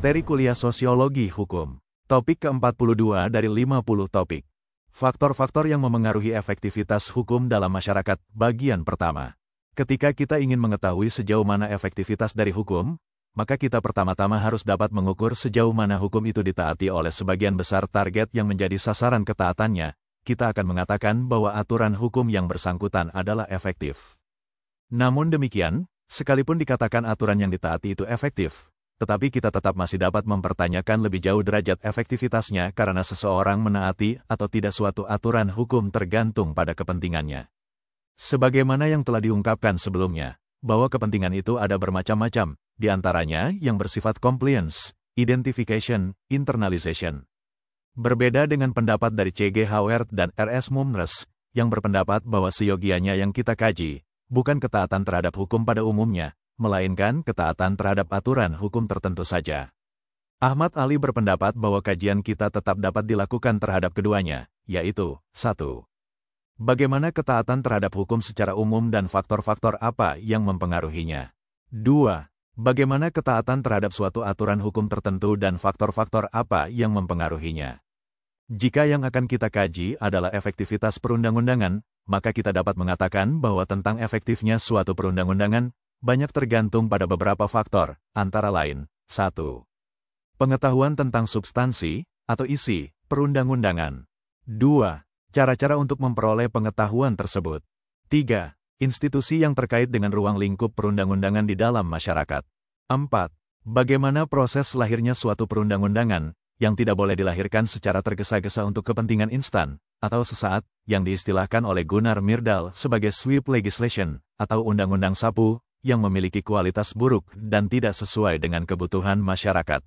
Materi kuliah Sosiologi Hukum. Topik ke-42 dari 50 topik. Faktor-faktor yang memengaruhi efektivitas hukum dalam masyarakat, bagian pertama. Ketika kita ingin mengetahui sejauh mana efektivitas dari hukum, maka kita pertama-tama harus dapat mengukur sejauh mana hukum itu ditaati oleh sebagian besar target yang menjadi sasaran ketaatannya. Kita akan mengatakan bahwa aturan hukum yang bersangkutan adalah efektif. Namun demikian, sekalipun dikatakan aturan yang ditaati itu efektif, tetapi kita tetap masih dapat mempertanyakan lebih jauh derajat efektivitasnya karena seseorang menaati atau tidak suatu aturan hukum tergantung pada kepentingannya. Sebagaimana yang telah diungkapkan sebelumnya, bahwa kepentingan itu ada bermacam-macam, di antaranya yang bersifat compliance, identification, internalization. Berbeda dengan pendapat dari C.G. Howard dan R.S. Mumres, yang berpendapat bahwa seyogianya yang kita kaji, bukan ketaatan terhadap hukum pada umumnya, melainkan ketaatan terhadap aturan hukum tertentu saja. Ahmad Ali berpendapat bahwa kajian kita tetap dapat dilakukan terhadap keduanya, yaitu 1. Bagaimana ketaatan terhadap hukum secara umum dan faktor-faktor apa yang mempengaruhinya. 2. Bagaimana ketaatan terhadap suatu aturan hukum tertentu dan faktor-faktor apa yang mempengaruhinya. Jika yang akan kita kaji adalah efektivitas perundang-undangan, maka kita dapat mengatakan bahwa tentang efektifnya suatu perundang-undangan banyak tergantung pada beberapa faktor, antara lain, 1. Pengetahuan tentang substansi atau isi perundang-undangan. 2. Cara-cara untuk memperoleh pengetahuan tersebut. 3. Institusi yang terkait dengan ruang lingkup perundang-undangan di dalam masyarakat. 4. Bagaimana proses lahirnya suatu perundang-undangan yang tidak boleh dilahirkan secara tergesa-gesa untuk kepentingan instan atau sesaat, yang diistilahkan oleh Gunnar Myrdal sebagai sweep legislation atau undang-undang sapu yang memiliki kualitas buruk dan tidak sesuai dengan kebutuhan masyarakat.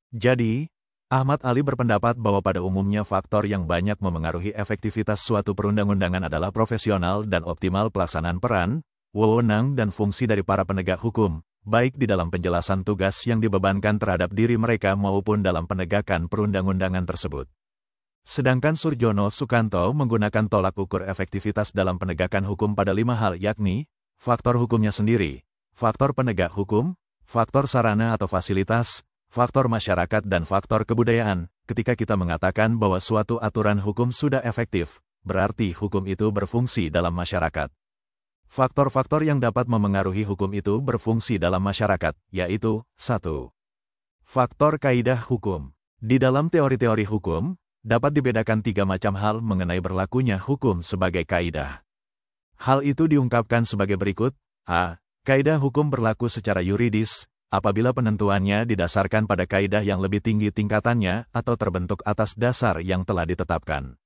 Jadi, Ahmad Ali berpendapat bahwa pada umumnya faktor yang banyak memengaruhi efektivitas suatu perundang-undangan adalah profesional dan optimal pelaksanaan peran, wewenang dan fungsi dari para penegak hukum, baik di dalam penjelasan tugas yang dibebankan terhadap diri mereka maupun dalam penegakan perundang-undangan tersebut. Sedangkan Surjono Sukanto menggunakan tolak ukur efektivitas dalam penegakan hukum pada 5 hal, yakni faktor hukumnya sendiri, faktor penegak hukum, faktor sarana atau fasilitas, faktor masyarakat dan faktor kebudayaan. Ketika kita mengatakan bahwa suatu aturan hukum sudah efektif, berarti hukum itu berfungsi dalam masyarakat. Faktor-faktor yang dapat memengaruhi hukum itu berfungsi dalam masyarakat, yaitu 1. Faktor kaidah hukum. Di dalam teori-teori hukum, dapat dibedakan 3 macam hal mengenai berlakunya hukum sebagai kaidah. Hal itu diungkapkan sebagai berikut. A. Kaidah hukum berlaku secara yuridis, apabila penentuannya didasarkan pada kaidah yang lebih tinggi tingkatannya atau terbentuk atas dasar yang telah ditetapkan.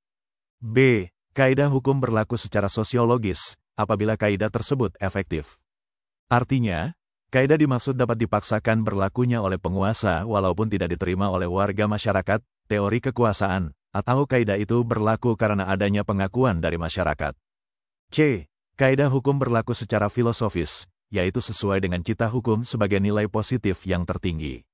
B. Kaidah hukum berlaku secara sosiologis, apabila kaidah tersebut efektif. Artinya, kaidah dimaksud dapat dipaksakan berlakunya oleh penguasa walaupun tidak diterima oleh warga masyarakat, teori kekuasaan, atau kaidah itu berlaku karena adanya pengakuan dari masyarakat. C. Kaidah hukum berlaku secara filosofis, yaitu sesuai dengan cita hukum sebagai nilai positif yang tertinggi.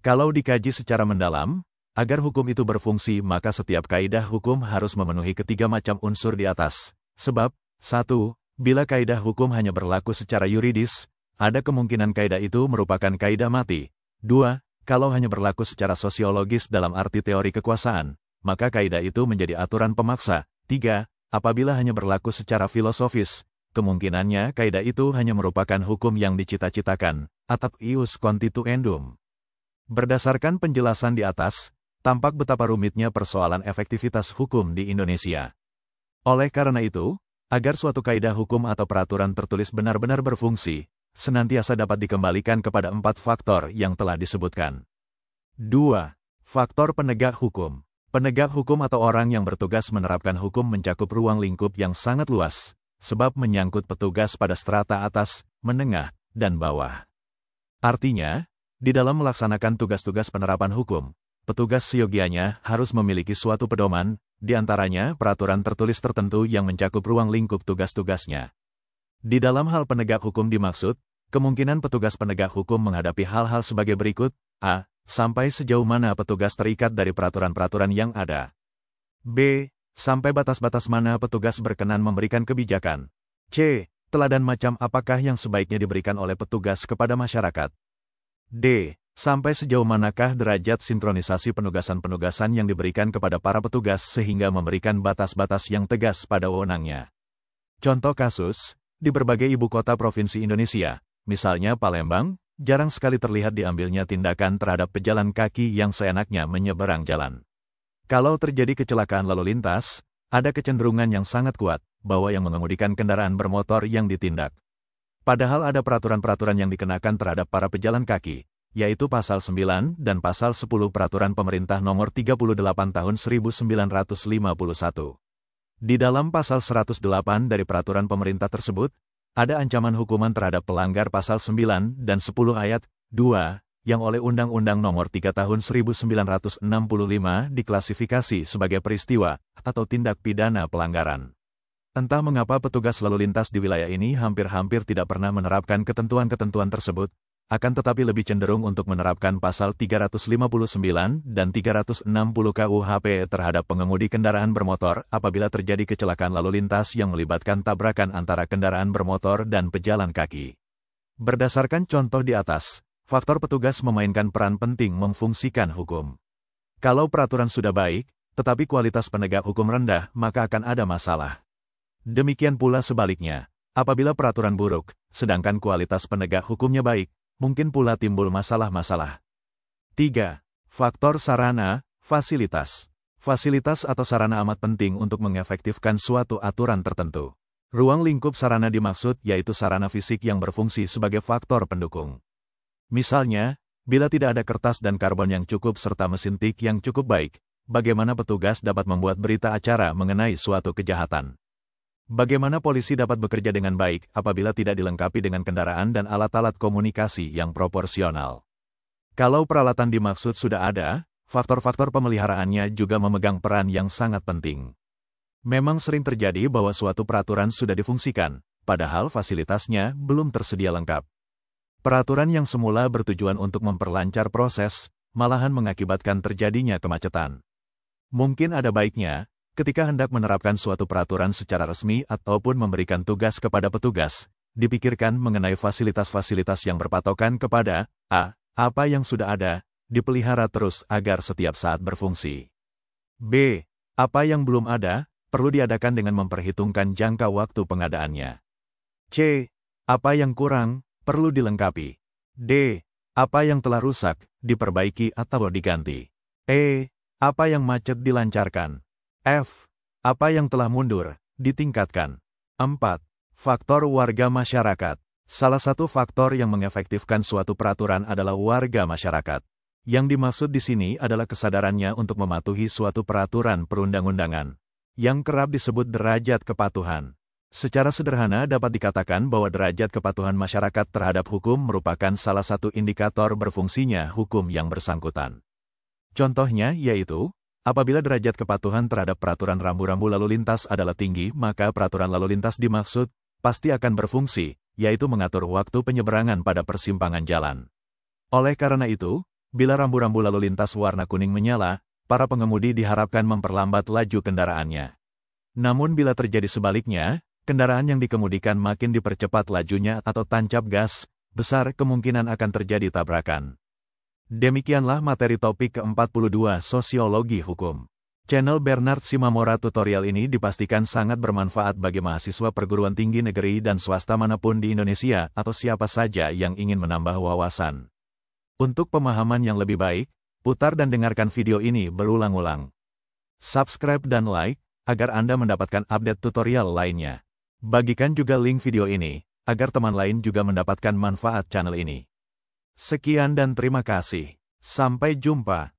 Kalau dikaji secara mendalam, agar hukum itu berfungsi maka setiap kaidah hukum harus memenuhi ketiga macam unsur di atas. Sebab, 1. Bila kaidah hukum hanya berlaku secara yuridis, ada kemungkinan kaidah itu merupakan kaidah mati. 2. Kalau hanya berlaku secara sosiologis dalam arti teori kekuasaan, maka kaidah itu menjadi aturan pemaksa. 3. Apabila hanya berlaku secara filosofis, kemungkinannya kaidah itu hanya merupakan hukum yang dicita-citakan, atau ius constituendum. Berdasarkan penjelasan di atas, tampak betapa rumitnya persoalan efektivitas hukum di Indonesia. Oleh karena itu, agar suatu kaidah hukum atau peraturan tertulis benar-benar berfungsi, senantiasa dapat dikembalikan kepada 4 faktor yang telah disebutkan. 2. Faktor penegak hukum. Penegak hukum atau orang yang bertugas menerapkan hukum mencakup ruang lingkup yang sangat luas, sebab menyangkut petugas pada strata atas, menengah, dan bawah. Artinya, di dalam melaksanakan tugas-tugas penerapan hukum, petugas seyogianya harus memiliki suatu pedoman, di antaranya peraturan tertulis tertentu yang mencakup ruang lingkup tugas-tugasnya. Di dalam hal penegak hukum dimaksud, kemungkinan petugas penegak hukum menghadapi hal-hal sebagai berikut. A. Sampai sejauh mana petugas terikat dari peraturan-peraturan yang ada. B. Sampai batas-batas mana petugas berkenan memberikan kebijakan. C. Teladan macam apakah yang sebaiknya diberikan oleh petugas kepada masyarakat. D. Sampai sejauh manakah derajat sinkronisasi penugasan-penugasan yang diberikan kepada para petugas sehingga memberikan batas-batas yang tegas pada wewenangnya. Contoh kasus, di berbagai ibu kota provinsi Indonesia, misalnya Palembang, jarang sekali terlihat diambilnya tindakan terhadap pejalan kaki yang seenaknya menyeberang jalan. Kalau terjadi kecelakaan lalu lintas, ada kecenderungan yang sangat kuat bahwa yang mengemudikan kendaraan bermotor yang ditindak. Padahal ada peraturan-peraturan yang dikenakan terhadap para pejalan kaki, yaitu Pasal 9 dan Pasal 10 Peraturan Pemerintah Nomor 38 Tahun 1951. Di dalam Pasal 108 dari Peraturan Pemerintah tersebut, ada ancaman hukuman terhadap pelanggar Pasal 9 dan 10 Ayat 2, yang oleh Undang-Undang Nomor 3 Tahun 1965 diklasifikasi sebagai peristiwa atau tindak pidana pelanggaran. Entah mengapa petugas lalu lintas di wilayah ini hampir-hampir tidak pernah menerapkan ketentuan-ketentuan tersebut, akan tetapi lebih cenderung untuk menerapkan Pasal 359 dan 360 KUHP terhadap pengemudi kendaraan bermotor apabila terjadi kecelakaan lalu lintas yang melibatkan tabrakan antara kendaraan bermotor dan pejalan kaki. Berdasarkan contoh di atas, faktor petugas memainkan peran penting memfungsikan hukum. Kalau peraturan sudah baik, tetapi kualitas penegak hukum rendah, maka akan ada masalah. Demikian pula sebaliknya, apabila peraturan buruk, sedangkan kualitas penegak hukumnya baik, mungkin pula timbul masalah-masalah. 3. Faktor sarana, fasilitas. Fasilitas atau sarana amat penting untuk mengefektifkan suatu aturan tertentu. Ruang lingkup sarana dimaksud yaitu sarana fisik yang berfungsi sebagai faktor pendukung. Misalnya, bila tidak ada kertas dan karbon yang cukup serta mesin tik yang cukup baik, bagaimana petugas dapat membuat berita acara mengenai suatu kejahatan? Bagaimana polisi dapat bekerja dengan baik apabila tidak dilengkapi dengan kendaraan dan alat-alat komunikasi yang proporsional? Kalau peralatan dimaksud sudah ada, faktor-faktor pemeliharaannya juga memegang peran yang sangat penting. Memang sering terjadi bahwa suatu peraturan sudah difungsikan, padahal fasilitasnya belum tersedia lengkap. Peraturan yang semula bertujuan untuk memperlancar proses, malahan mengakibatkan terjadinya kemacetan. Mungkin ada baiknya, ketika hendak menerapkan suatu peraturan secara resmi ataupun memberikan tugas kepada petugas, dipikirkan mengenai fasilitas-fasilitas yang berpatokan kepada a. Apa yang sudah ada, dipelihara terus agar setiap saat berfungsi. b. Apa yang belum ada, perlu diadakan dengan memperhitungkan jangka waktu pengadaannya. c. Apa yang kurang, perlu dilengkapi. d. Apa yang telah rusak, diperbaiki atau diganti. e. Apa yang macet dilancarkan. F. Apa yang telah mundur, ditingkatkan. 4. Faktor warga masyarakat. Salah satu faktor yang mengefektifkan suatu peraturan adalah warga masyarakat. Yang dimaksud di sini adalah kesadarannya untuk mematuhi suatu peraturan perundang-undangan, yang kerap disebut derajat kepatuhan. Secara sederhana dapat dikatakan bahwa derajat kepatuhan masyarakat terhadap hukum merupakan salah satu indikator berfungsinya hukum yang bersangkutan. Contohnya yaitu, apabila derajat kepatuhan terhadap peraturan rambu-rambu lalu lintas adalah tinggi, maka peraturan lalu lintas dimaksud pasti akan berfungsi, yaitu mengatur waktu penyeberangan pada persimpangan jalan. Oleh karena itu, bila rambu-rambu lalu lintas warna kuning menyala, para pengemudi diharapkan memperlambat laju kendaraannya. Namun bila terjadi sebaliknya, kendaraan yang dikemudikan makin dipercepat lajunya atau tancap gas, besar kemungkinan akan terjadi tabrakan. Demikianlah materi topik ke-42 Sosiologi Hukum. Channel Bernard Simamora tutorial ini dipastikan sangat bermanfaat bagi mahasiswa perguruan tinggi negeri dan swasta manapun di Indonesia atau siapa saja yang ingin menambah wawasan. Untuk pemahaman yang lebih baik, putar dan dengarkan video ini berulang-ulang. Subscribe dan like, agar Anda mendapatkan update tutorial lainnya. Bagikan juga link video ini, agar teman lain juga mendapatkan manfaat channel ini. Sekian dan terima kasih. Sampai jumpa.